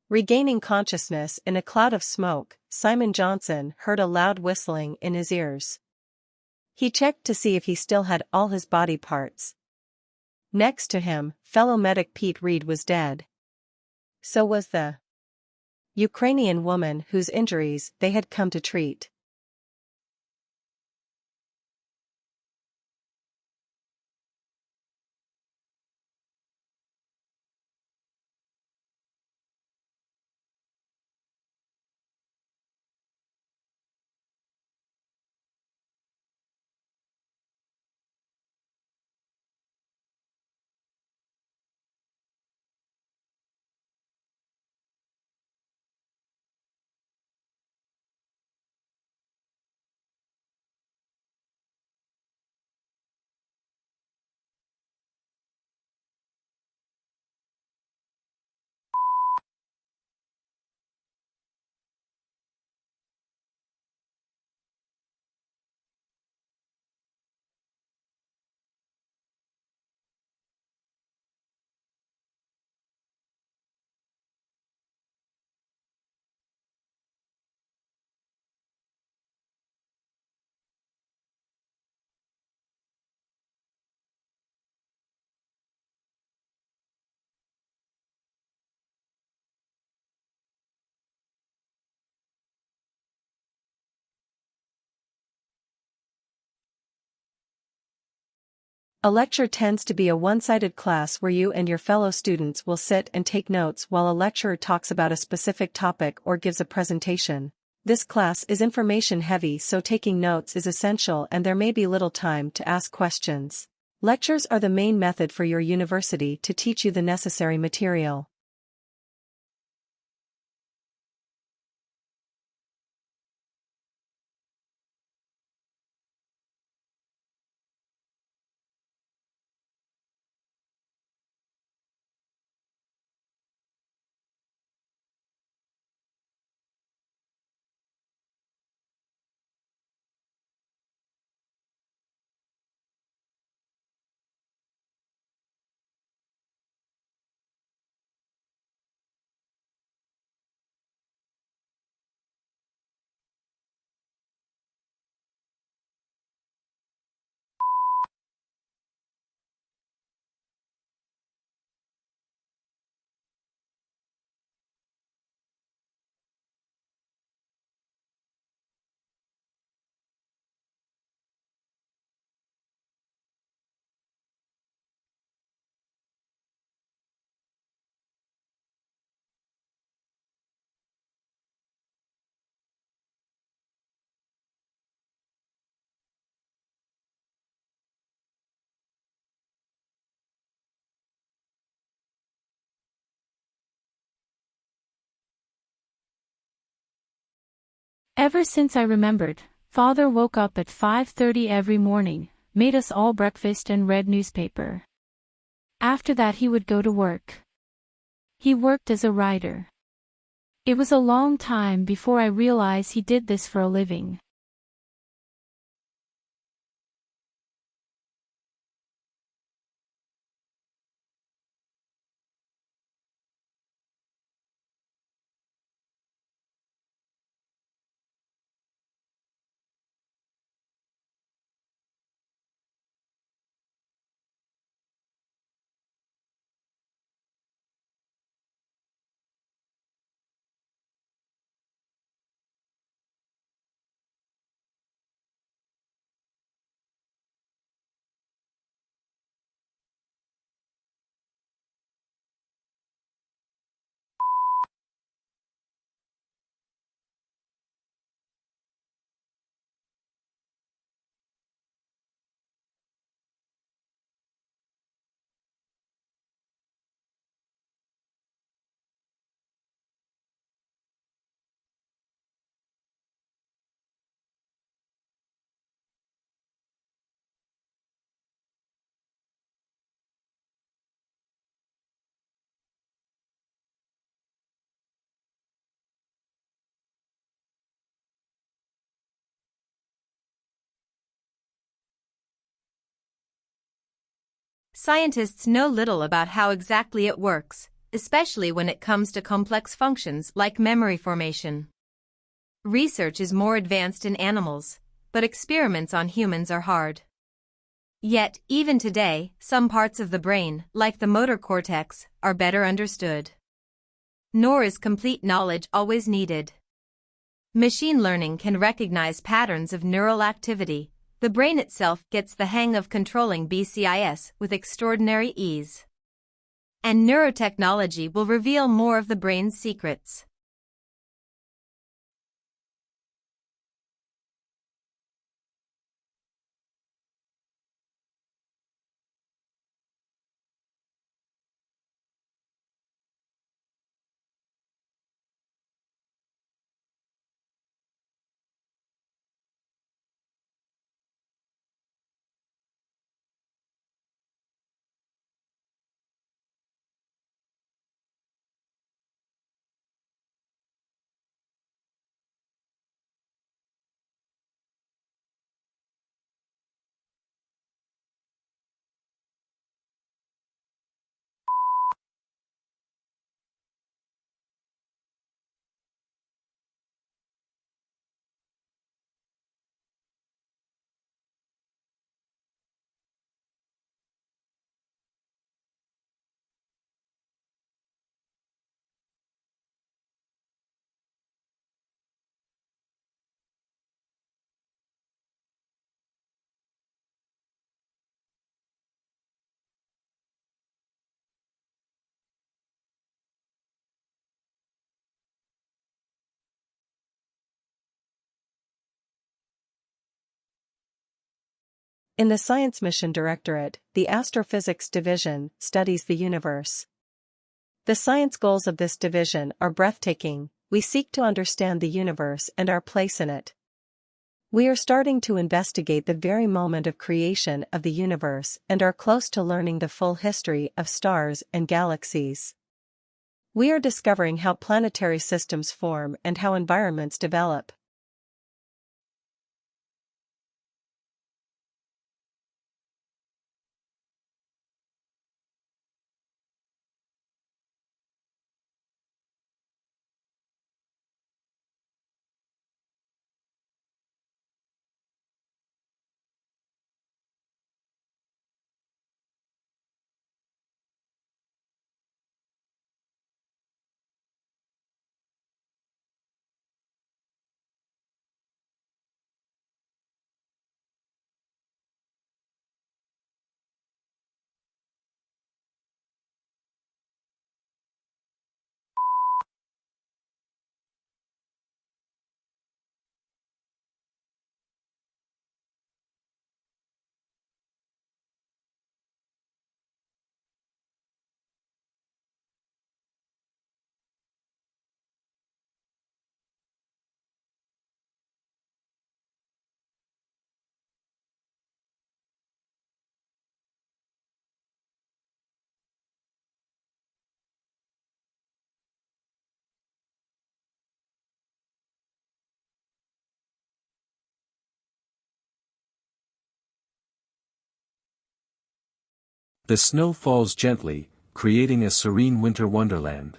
Regaining consciousness in a cloud of smoke, Simon Johnson heard a loud whistling in his ears. He checked to see if he still had all his body parts. Next to him, fellow medic PTE Read was dead. So was the Ukrainian woman whose injuries they had come to treat. A lecture tends to be a one-sided class where you and your fellow students will sit and take notes while a lecturer talks about a specific topic or gives a presentation. This class is information-heavy, so taking notes is essential and there may be little time to ask questions. Lectures are the main method for your university to teach you the necessary material. Ever since I remembered, Father woke up at 5:30 every morning, made us all breakfast and read newspaper. After that he would go to work. He worked as a writer. It was a long time before I realized he did this for a living. scientists know little about how exactly it works, especially when it comes to complex functions like memory formation. Research is more advanced in animals, but experiments on humans are hard. Yet, even today, some parts of the brain, like the motor cortex, are better understood. Nor is complete knowledge always needed. Machine learning can recognize patterns of neural activity. The brain itself gets the hang of controlling BCIS with extraordinary ease. And neurotechnology will reveal more of the brain's secrets. In the Science Mission Directorate, the Astrophysics Division studies the universe. The science goals of this division are breathtaking. We seek to understand the universe and our place in it. We are starting to investigate the very moment of creation of the universe and are close to learning the full history of stars and galaxies. We are discovering how planetary systems form and how environments develop. The snow falls gently, creating a serene winter wonderland.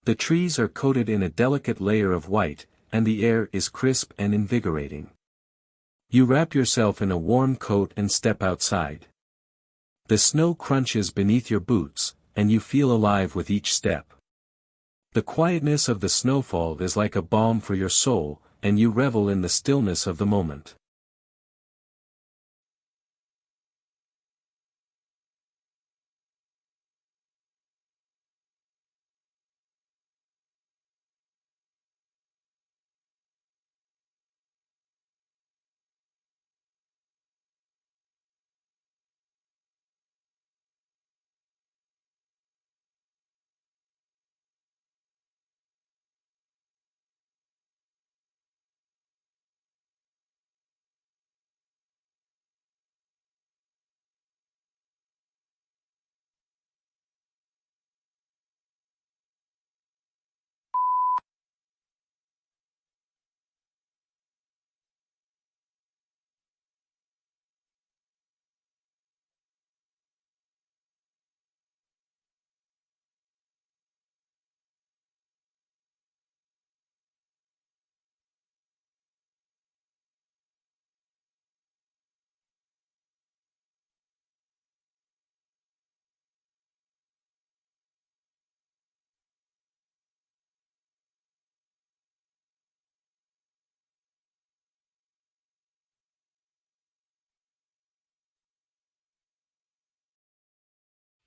The trees are coated in a delicate layer of white, and the air is crisp and invigorating. You wrap yourself in a warm coat and step outside. The snow crunches beneath your boots, and you feel alive with each step. The quietness of the snowfall is like a balm for your soul, and you revel in the stillness of the moment.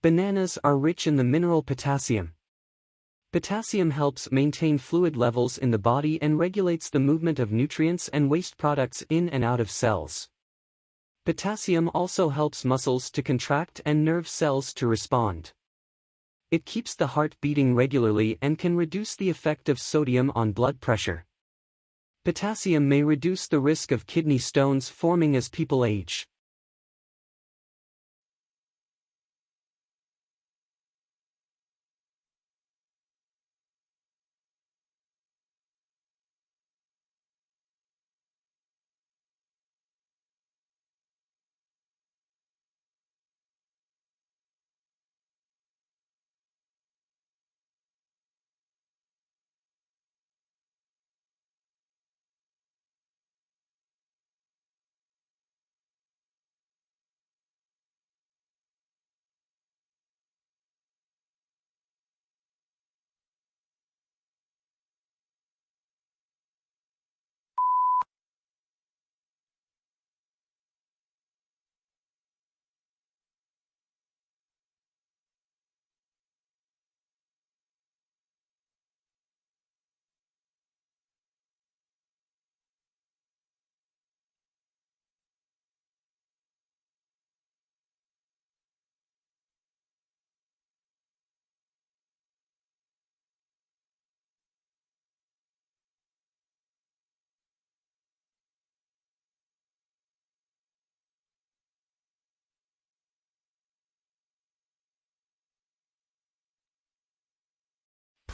Bananas are rich in the mineral potassium. Potassium helps maintain fluid levels in the body and regulates the movement of nutrients and waste products in and out of cells. Potassium also helps muscles to contract and nerve cells to respond. It keeps the heart beating regularly and can reduce the effect of sodium on blood pressure. Potassium may reduce the risk of kidney stones forming as people age.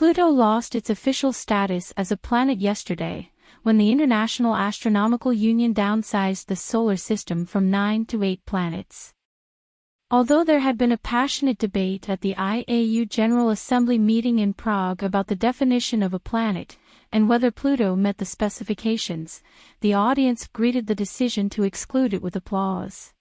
Pluto lost its official status as a planet yesterday, when the International Astronomical Union downsized the solar system from 9 to 8 planets. Although there had been a passionate debate at the IAU General Assembly meeting in Prague about the definition of a planet, and whether Pluto met the specifications, the audience greeted the decision to exclude it with applause.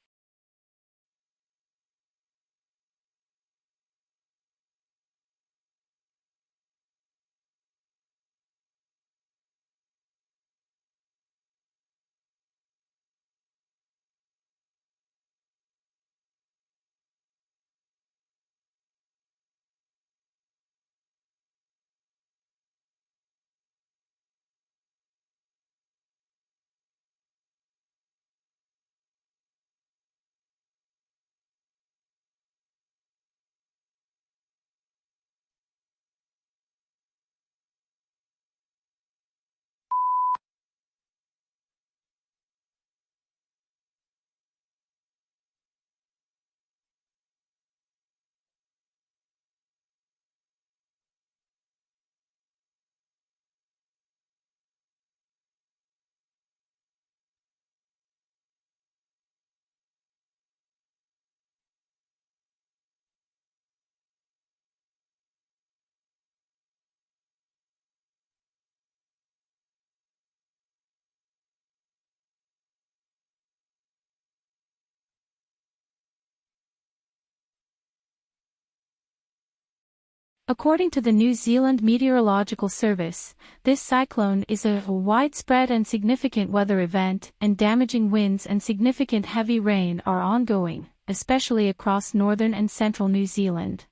According to the New Zealand Meteorological Service, this cyclone is a widespread and significant weather event, and damaging winds and significant heavy rain are ongoing, especially across northern and central New Zealand.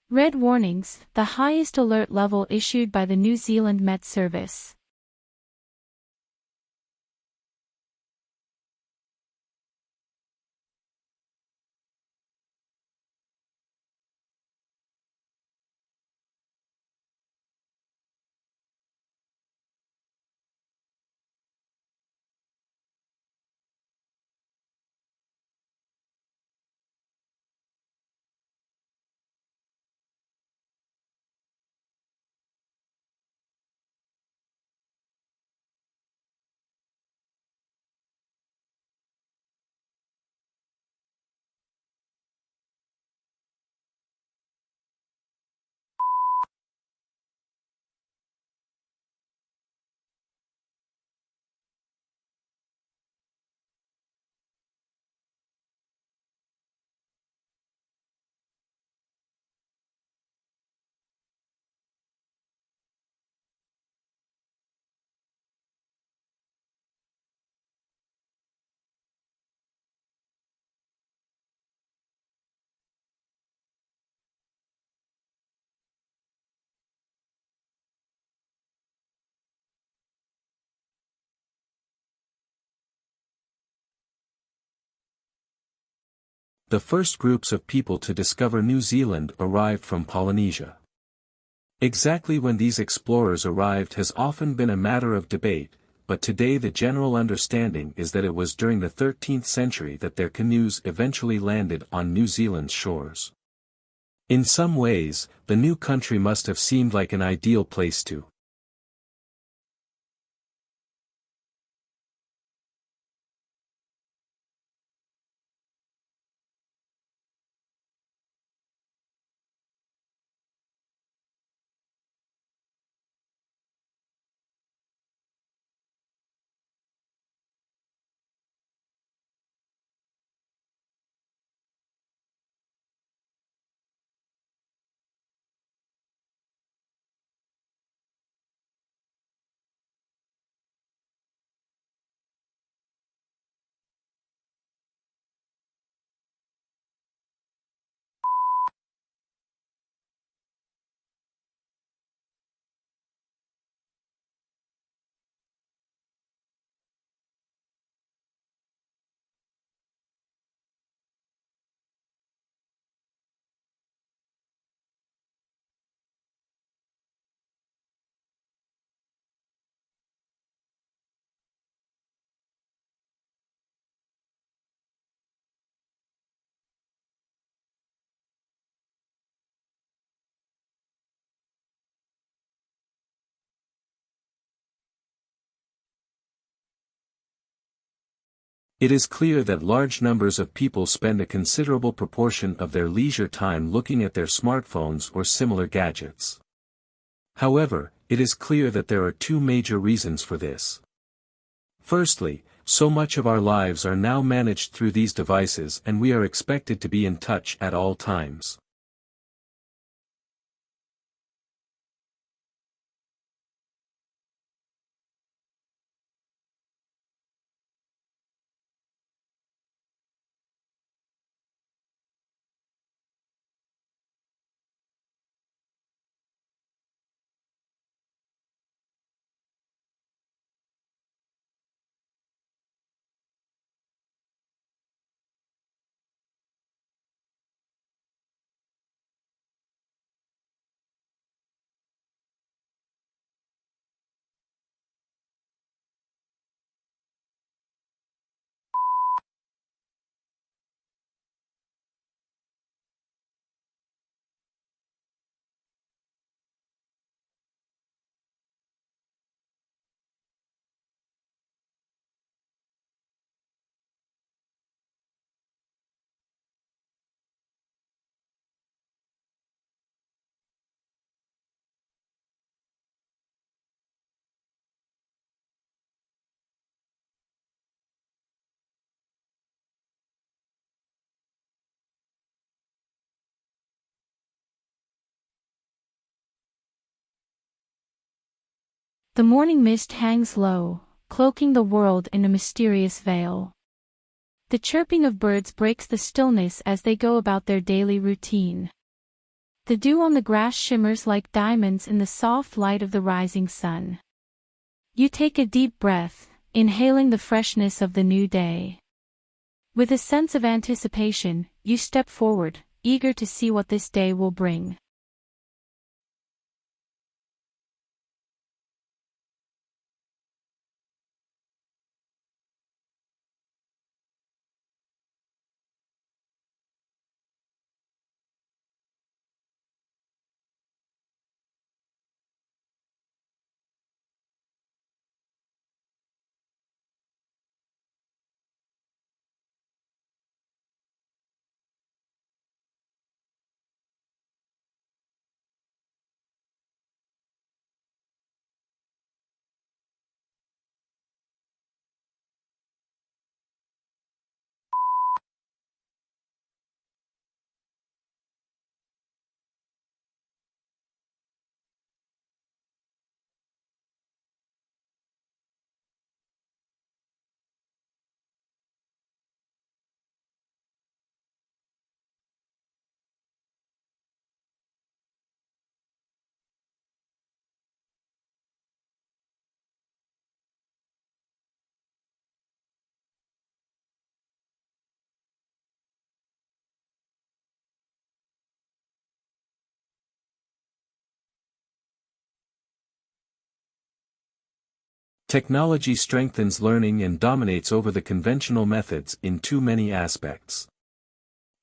Red warnings, the highest alert level issued by the New Zealand Met Service. The first groups of people to discover New Zealand arrived from Polynesia. Exactly when these explorers arrived has often been a matter of debate, but today the general understanding is that it was during the 13th century that their canoes eventually landed on New Zealand's shores. In some ways, the new country must have seemed like an ideal place to It is clear that large numbers of people spend a considerable proportion of their leisure time looking at their smartphones or similar gadgets. However, it is clear that there are two major reasons for this. Firstly, so much of our lives are now managed through these devices and we are expected to be in touch at all times. The morning mist hangs low, cloaking the world in a mysterious veil. The chirping of birds breaks the stillness as they go about their daily routine. The dew on the grass shimmers like diamonds in the soft light of the rising sun. You take a deep breath, inhaling the freshness of the new day. With a sense of anticipation, you step forward, eager to see what this day will bring. Technology strengthens learning and dominates over the conventional methods in too many aspects.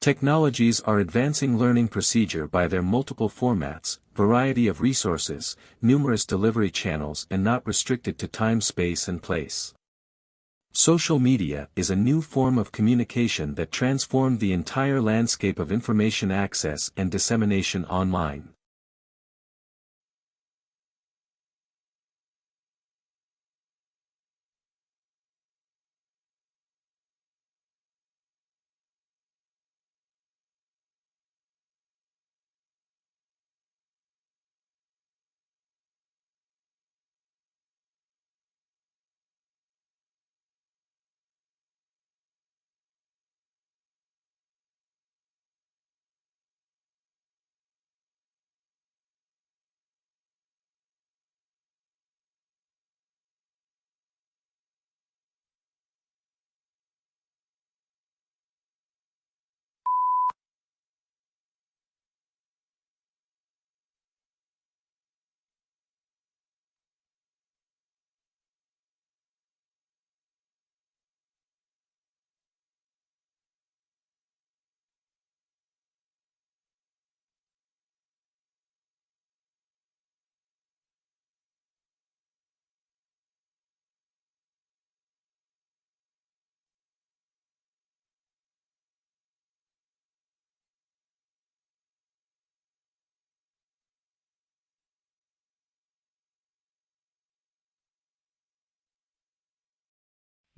Technologies are advancing learning procedure by their multiple formats, variety of resources, numerous delivery channels, and not restricted to time, space, and place. Social media is a new form of communication that transformed the entire landscape of information access and dissemination online.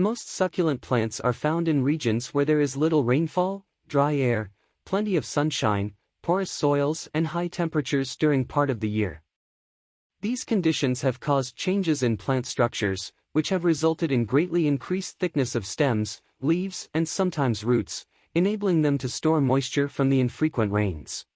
Most succulent plants are found in regions where there is little rainfall, dry air, plenty of sunshine, porous soils, and high temperatures during part of the year. These conditions have caused changes in plant structures, which have resulted in greatly increased thickness of stems, leaves, and sometimes roots, enabling them to store moisture from the infrequent rains.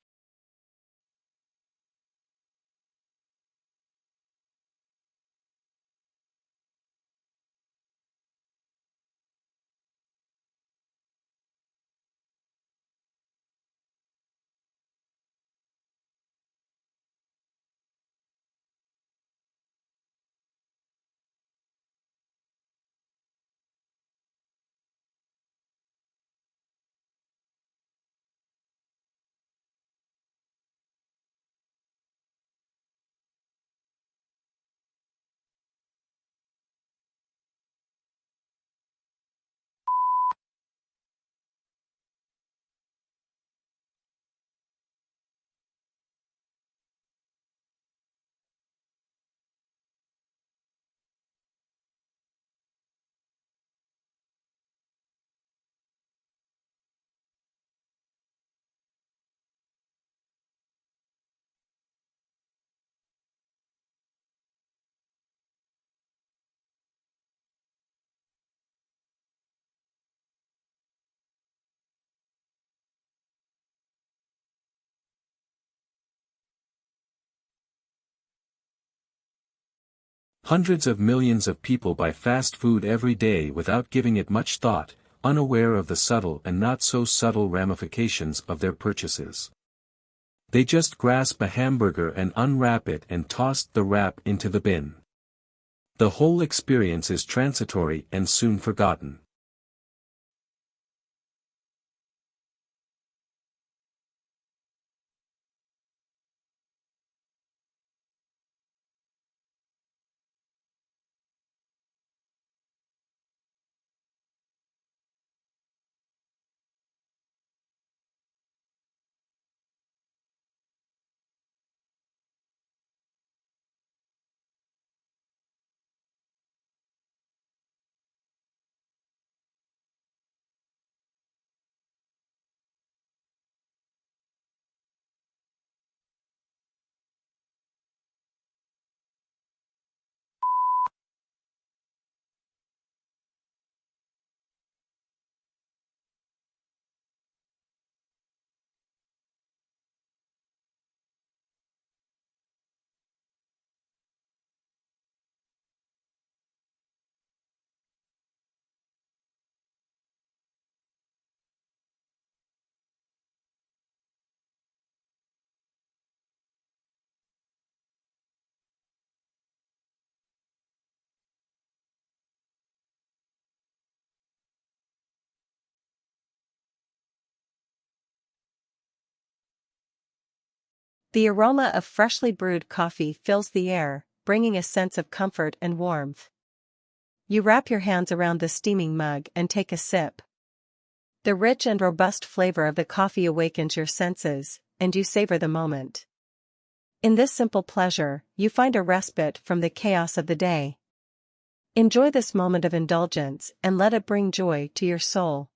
Hundreds of millions of people buy fast food every day without giving it much thought, unaware of the subtle and not so subtle ramifications of their purchases. They just grasp a hamburger and unwrap it and toss the wrap into the bin. The whole experience is transitory and soon forgotten. The aroma of freshly brewed coffee fills the air, bringing a sense of comfort and warmth. You wrap your hands around the steaming mug and take a sip. The rich and robust flavor of the coffee awakens your senses, and you savor the moment. In this simple pleasure, you find a respite from the chaos of the day. Enjoy this moment of indulgence and let it bring joy to your soul.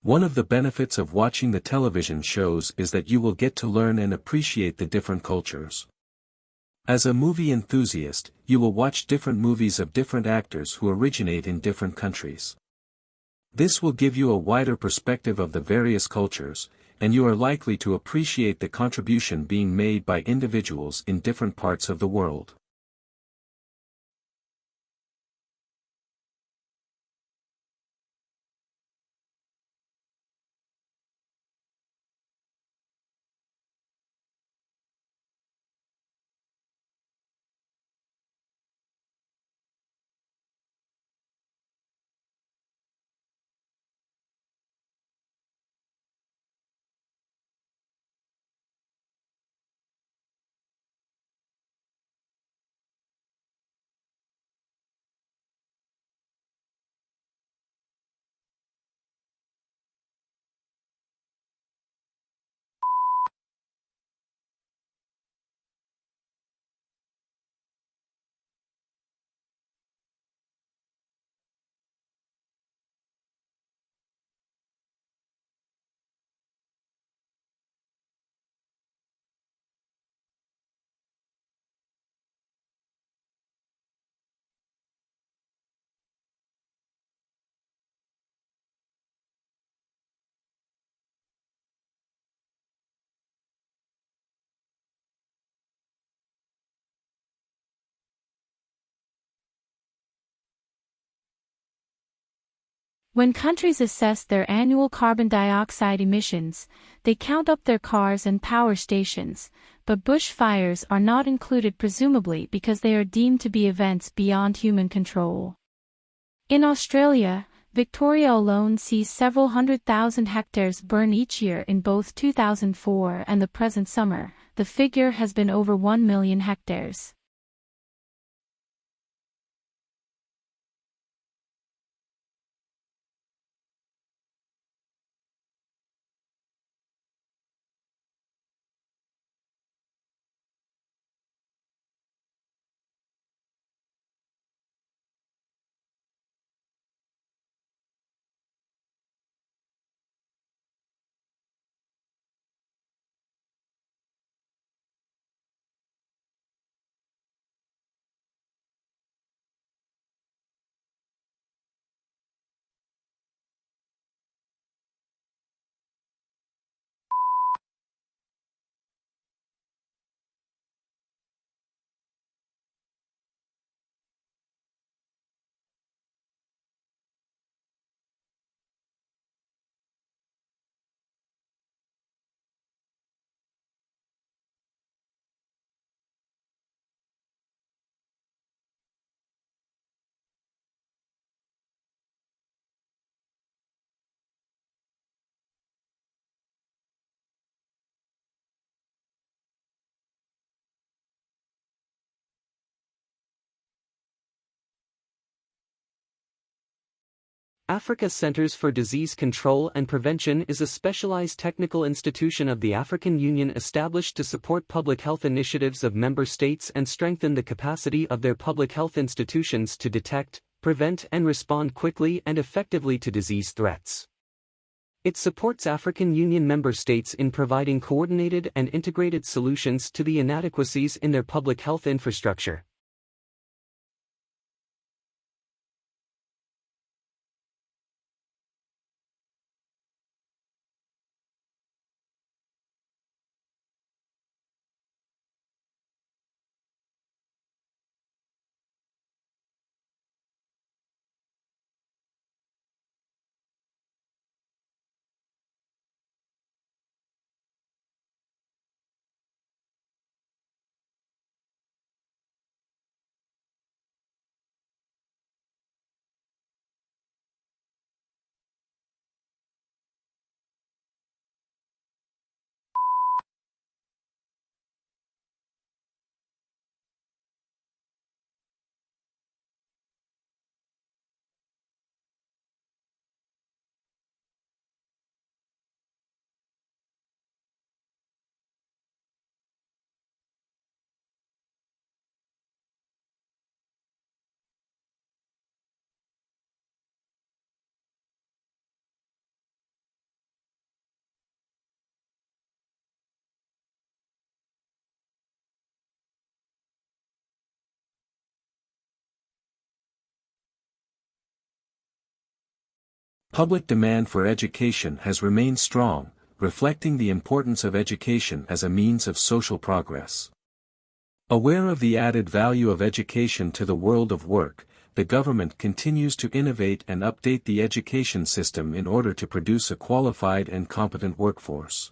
One of the benefits of watching the television shows is that you will get to learn and appreciate the different cultures. As a movie enthusiast, you will watch different movies of different actors who originate in different countries. This will give you a wider perspective of the various cultures, and you are likely to appreciate the contribution being made by individuals in different parts of the world. When countries assess their annual carbon dioxide emissions, they count up their cars and power stations, but bushfires are not included presumably because they are deemed to be events beyond human control. In Australia, Victoria alone sees several 100,000 hectares burn each year in both 2004 and the present summer. The figure has been over 1 million hectares. Africa Centers for Disease Control and Prevention is a specialized technical institution of the African Union established to support public health initiatives of member states and strengthen the capacity of their public health institutions to detect, prevent and respond quickly and effectively to disease threats. It supports African Union member states in providing coordinated and integrated solutions to the inadequacies in their public health infrastructure. Public demand for education has remained strong, reflecting the importance of education as a means of social progress. Aware of the added value of education to the world of work, the government continues to innovate and update the education system in order to produce a qualified and competent workforce.